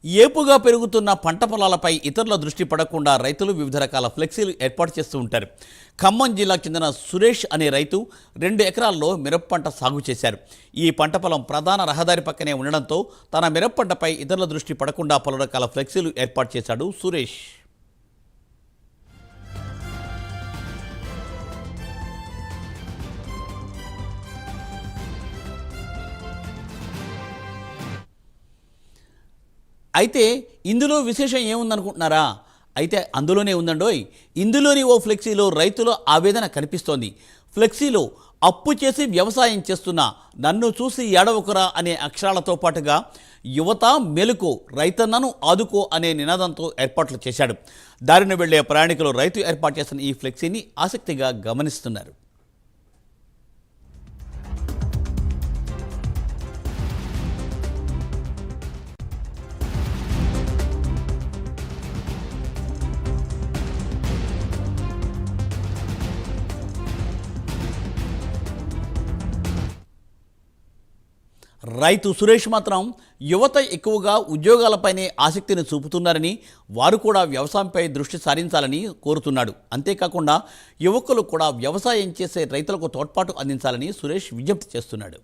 ఏపుగా పెరుగుతున్న పంట పొలాలపై ఇతరుల దృష్టి పడకుండా రైతులు వివిధ రకాల ఫ్లెక్సీలు ఏర్పాటు చేస్తూ ఉంటారు. ఖమ్మం జిల్లాకు చెందిన సురేష్ అనే రైతు 2 ఎకరాల్లో మిరప పంట సాగు చేశారు. ఈ పంట పొలం ప్రధాన రహదారి పక్కనే ఉండడంతో తన మిరప పంటపై ఇతరుల దృష్టి పడకుండా పలు రకాల ఫ్లెక్సీలు ఏర్పాటు చేశాడు సురేష్. అయితే ఇందులో విశేషం ఏముందనుకుంటున్నారా? అయితే అందులోనే ఉందండోయ్. ఇందులోని ఓ ఫ్లెక్సీలో రైతుల ఆవేదన కనిపిస్తోంది. ఫ్లెక్సీలో అప్పు చేసి వ్యవసాయం చేస్తున్న నన్ను చూసి ఏడవకురా అనే అక్షరాలతో పాటుగా యువత మెలుకో, రైతన్నను ఆదుకో అనే నినాదంతో ఏర్పాట్లు చేశాడు. దారిన వెళ్లే ప్రయాణికులు రైతు ఏర్పాటు చేసిన ఈ ఫ్లెక్సీని ఆసక్తిగా గమనిస్తున్నారు. రైతు సురేష్ మాత్రం యువత ఎక్కువగా ఉద్యోగాలపైనే ఆసక్తిని చూపుతున్నారని, వారు కూడా వ్యవసాయంపై దృష్టి సారించాలని కోరుతున్నాడు. అంతేకాకుండా యువకులు కూడా వ్యవసాయం చేసే రైతులకు తోడ్పాటు అందించాలని సురేష్ విజ్ఞప్తి చేస్తున్నాడు.